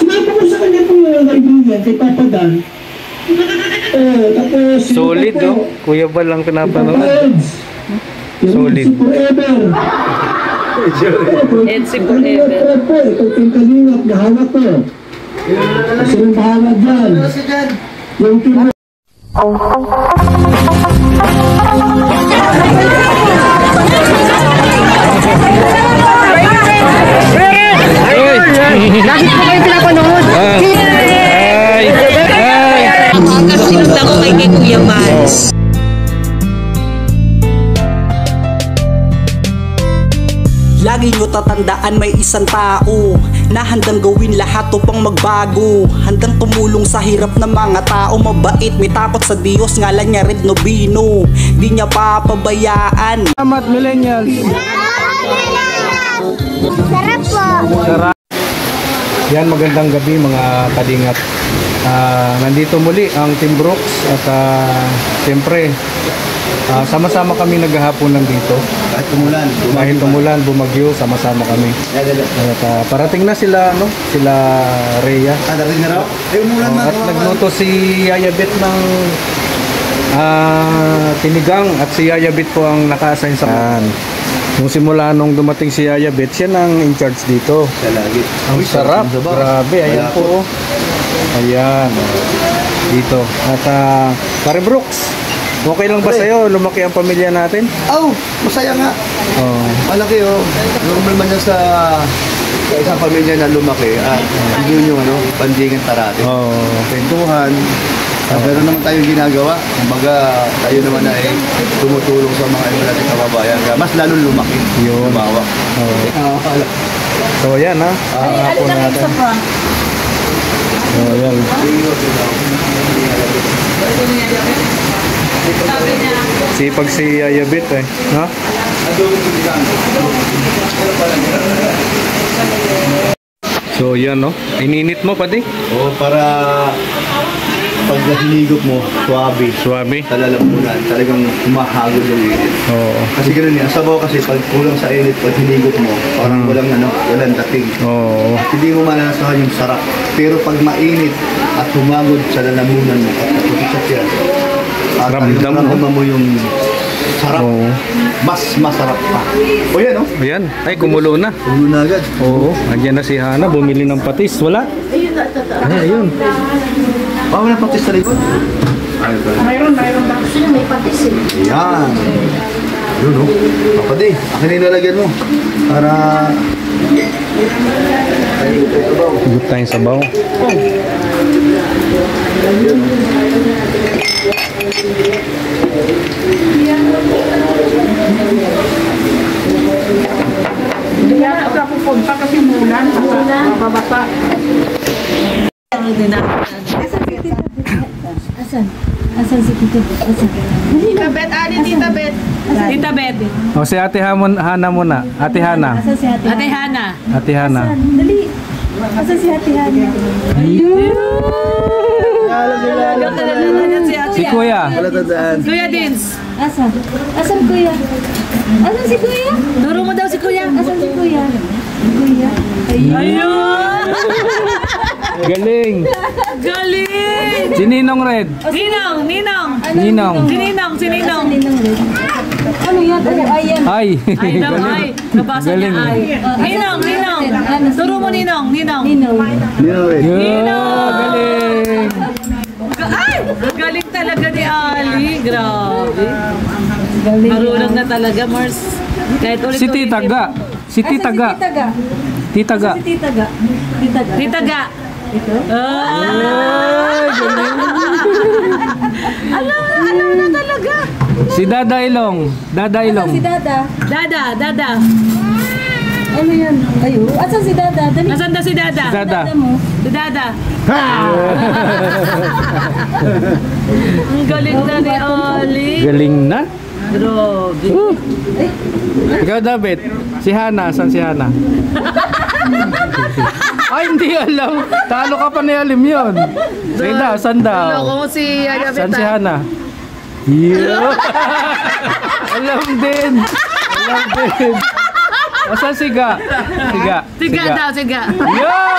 Sinabi ko sa kanya po yung kaibigan kay Papa Dan. Tapos solid oh. Kuya Bal lang pinapanood. Solid. Forever. Edsi forever. Ito yung kalingap na hawak ko. Kasi yung bahala dyan. Yung team. Bakit po kayo pinapanood? Kasi sinundan ko kay Kuya Bal. Lagi nyo tatandaan may isang tao na handang gawin lahat upang magbago. Handang tumulong sa hirap ng mga tao. Mabait, may takot sa Diyos, ngalan niya Red Nobino. Di niya papabayaan. Salamat millennials. Sarap po. Sarap. Yan, magandang gabi mga kadingat. Nandito muli ang Team Brooks at siyempre sama-sama kami naghahapon lang dito. Kahit tumulan, bumagyo, sama-sama kami. At parating na sila, no? Sila Rhea. At nagluto si Yayabit ng tinigang at si Yayabit po ang naka-assign sa nung simula nung dumating si Yayabit, siya nang in charge dito. Ang sarap, grabe, ayan po. Ayan, dito. At Pare Brooks, okay lang ba sa'yo? Lumaki ang pamilya natin? Oh, masaya nga. Oh. Malaki oh. Normal man yan sa isang pamilya na lumaki at yun yung bandingan parati. Oh. Kwentuhan. Pero naman tayong ginagawa. Kumbaga, tayo naman ay tumutulong sa mga iba natin kababayan. Mas lalo lumaki. Yun. Lumawa. Oh. So, yan ha. Ako natin. Oh, yan. Sipag si Yayabit eh. Ha? So yan no. Ininit mo pati? Oo, para pag hinigop mo, suwabe. Talalamunan. Talagang humahagod yung init. Oo. Kasi gano'n yan. Sabaw kasi pag kulang sa init, pag hinigop mo, parang walang dating. Oo. Hindi mo malalasahan yung sarap. Pero pag mainit at humagod sa lalamunan mo, at natusisap yan, at ramdam mo yung sarap. Oo. Mas masarap pa. O yan, oh. Ayan. Ay, kumulo na. Kumulo na agad. Oo. Andyan na si Hana. Bumili ng patis. Wala? Ay, ayun. Bawal na patis sa likod. Mayroon kasi may patis eh. Yan. Yun, oh. Kapatid, akin na ilalagyan mo. Para Hugot tayong sabaw. Hindi na ako pupunta kasi mulan. Mababasa. Asan si Tita Bet? Tita Bet, Tita Bet. Tita Bet. O si Ate Hana muna. Ate Hana. Asan si Ate Ate Hana. Ate Hana. Dali. Asan si Ate Hana? Si Kuya. Kuya Dins. Asan Kuya? Asan si Kuya? Turo mo daw si Kuya. Asan si Kuya? Kuya. Ayun. Galing. Galing. Si Ninong Red. Ninong. Ninong. Si Ninong. Ano yan? Ayan. Ay. Ay daw, ay. Nabasa niya ay. Ninong. Turo mo Ninong. Galing. Ay! Galing talaga ni Ali. Grabe. Marunong na talaga, Mars. Kahit ulit Si Tita Ga. Si Tita Ga. Tita Ga. Tita Ga. Ito? Ay, galing. Alam na talaga. Si Dada Ilong. Asan si Dada? Dada. Ano yan? Ayo. Asan si Dada? Dali. Nasaan daw si Dada? Si Dada. mo. Si Dada. Ang galing na ni Ali. Galing na. Grabe. Ikaw, David. Si Hana. Saan si Hana? Ay, hindi alam. Talo ka pa ni Alim yun. Rida, saan daw? Loko mo si Ayabita. Saan si Hana? Yeah. Alam din. O saan siga? Siga. Siga daw, siga. Yeah!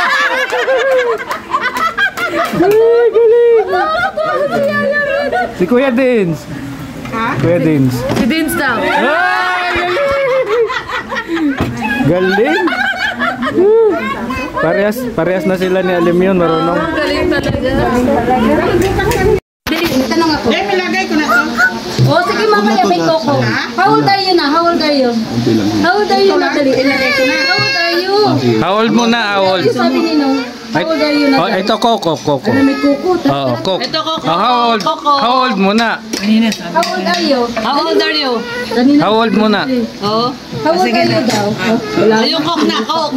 Si Kuya Dins. Kuya Dins. Si Dins daw. Ay, galing! Parehas na sila ni Alim yun, marunong. Galing talaga. Tanong ako. Ilagay ko na to. Oh, sige mamaya may koko. How old are you na? How old are you? How old are you na? Dali, ilagay ko na. How old are you? How old mo na? How old? Sabi ni no. How old are you na? Oh, ito Coco. Ano may koko? Oo, Coco. Ito, Coco. How old? Coco. How old mo na? How old are you? How old are you? How old mo na? Oh. How old are you daw? Ayun, Coke na, Coke.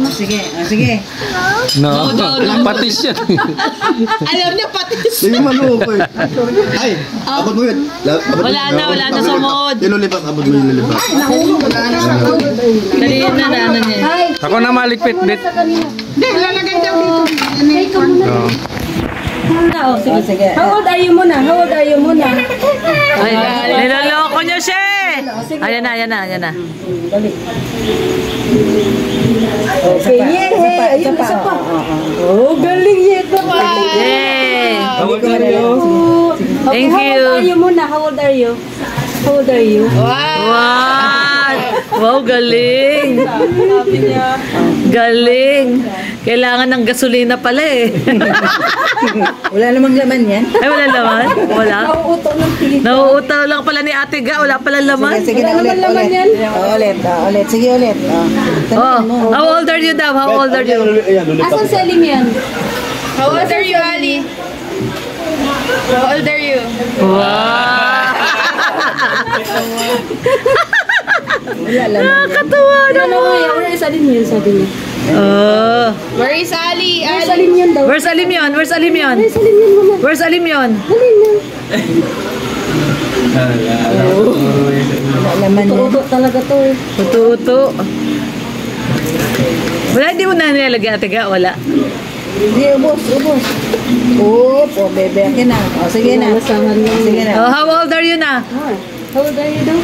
No. No. Patis yan. Alam niya pati. Sige maluko eh. Ay, abot mo yun. Wala na sumod. Ilulipat, abot mo yung lilipat. Dali na ano niya. Hi. Ako na malikpit bit. Sa kanina. Hindi, lalagay daw dito. Hey, ka muna. Oo. Oh, sige. How old are you muna? How old are you muna? Ay, niloloko niyo siya. Ayan na. Okay, yeah. Ayun, isa pa. Oh, galing yun. Yay! How old are you? Thank How old are you. you muna? How old are you? How old are you? Wow, galing. Galing. Kailangan ng gasolina pala eh. Wala namang laman yan. Ay, wala laman? Wala? Nauuto ng tilit. Nauutaw lang pala ni Ate Ga. Wala pala laman. Sige na, ulit. Ulit. Sige, ulit. Oh, how old are you daw? How old are you? Asan si Alim yan? How old are you, Ali? How old are you? Wow! Wala laman. Nakakatuwa Ano naman. kaya? Where is Alim yun? Sabi niya. Oh. Where is Ali? Where is Ali? Alim yun daw? Where's Alim yun? Where's Alim yun? Where is Alim yun muna? Where's Alim yun? Dali na. Wala laman yan. Tuuto talaga to eh. Uto-uto. Wala, hindi mo na nilalagyan Ate Ga. Wala. Hindi, ubos. Bebe, akin na. O, sige na. Sige na. Oh, how old are you na? How old are you daw?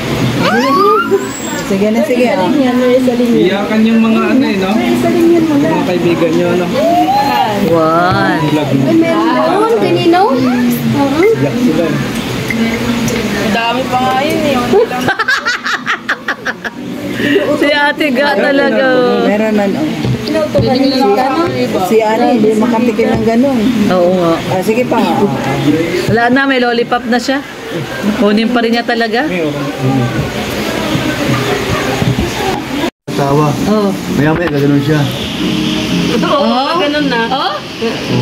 Sige na. Alim yan. Where is Alim yan? Iyakan yung mga ano eh, no? Where is Alim yan muna? Mga kaibigan nyo, no? One. Ay, meron doon. Kanino? Iyak sila. Dami pa nga yun eh. Si Ate Ga talaga. Meron man. Inuutokan nila yung gano'n. Si Ali, hindi makatikim ng ganun. Oo nga. Sige pa. Wala na, may lollipop na siya. Kunin pa rin niya talaga. Asawa. Oh. Maya-maya, gano'n siya. Oh, ganun na. Oh?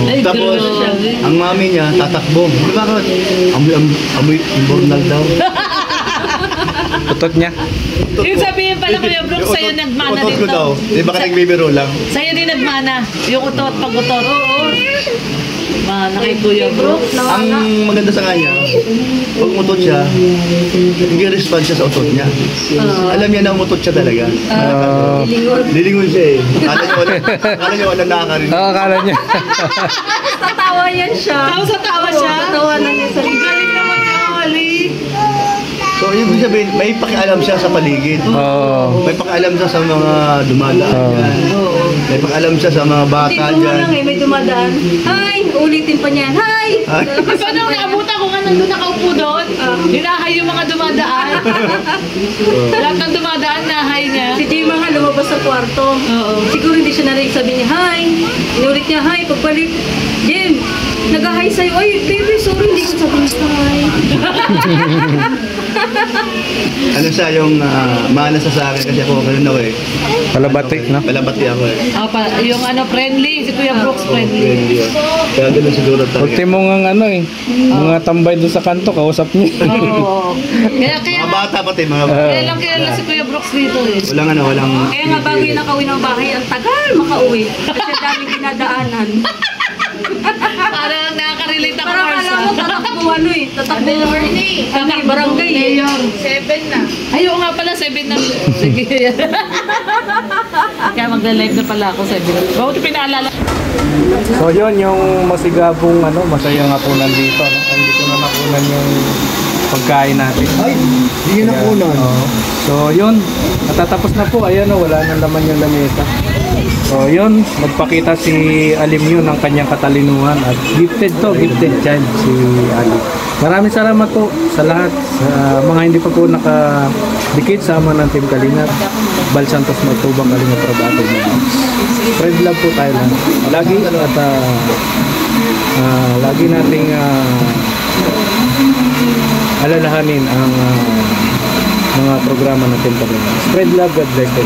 Ay, Tapos, grabe. ang mami niya, tatakbo. Di ba bakit? Amoy, imburnal daw. Tutot niya. Yung sabihin pala Kuya Brooks, sa'yo nagmana Utot ko dito. daw. Di ba ka nagbibiro lang? Sa'yo din nagmana. Yung utot, pag-utot. Oo. Mana kay Kuya Brooks. Ang maganda sa kanya, pag umutot siya, nag-respond siya sa utot niya. Alam niya na umutot siya talaga. Lilingon siya eh. Akala niya wala nakakarinig. Oo, akala niya. Tatawa yan siya. Sa tawa siya. Tatawa na niya sa Galing naman ni Ali. So, ibig sabihin, may pakialam siya sa paligid. Oo. May pakialam siya sa mga dumadaan dyan. May pakialam siya sa mga bata Tingnan mo dyan. lang eh, may dumadaan. Hi! Ulitin pa niyan. Hi! Paano naabutan ko nga nandun nakaupo doon? Hinahay yung mga dumadaan. Lahat ng dumadaan, nahay niya. Si Jay nga lumabas sa kwarto. Siguro hindi siya narinig, sabi niya, hi! Inulit niya, hi! Pagbalik, Jim, nag-hi sa'yo. Ay, baby, sorry, hindi ko sabi niya, hi. Ano siya yung manas sa akin kasi ako ganun ako eh. Palabatik, no? Palabati ako eh. Yung ano, friendly. Si Kuya Brooks, friendly. Kaya ganun siguro talaga. Ulti mo nga ano eh. Mga tambay doon sa kanto, kausap niya. Oo. Kaya Mga bata pati, mga bata. kaya lang kilala si Kuya Brooks dito eh. Walang ano, walang... Kaya nga bago yung nakauwi ng bahay, ang tagal makauwi. Kasi daming dinadaanan. Parang nakaka-relate ako, Parang Mars. alam mo, tatakbo ano eh. Tatakbo kami, barangay eh. 7 na. Ayaw nga pala, 7 na. Sige. Kaya magla-live na pala ako, 7 na. Bakit pinaalala? So yun, yung masigabong ano, masayang hapunan dito. No? Hindi ko na nakunan yung pagkain natin. Ay, hindi na po nun. Oo. So yun, natatapos na po. Ayan o, wala nang laman yung lamesa. So yun, nagpakita si Alim yun ng kanyang katalinuhan at gifted child si Ali. Maraming salamat po sa lahat, sa mga hindi pa po nakadikit sa ama ng Team Kalingap, Bal Santos Magtubang Kalingap Rabato. Friend love po tayo lang. Lagi at lagi nating alalahanin ang mga programa ng Team Kalingap. Spread love, God bless you.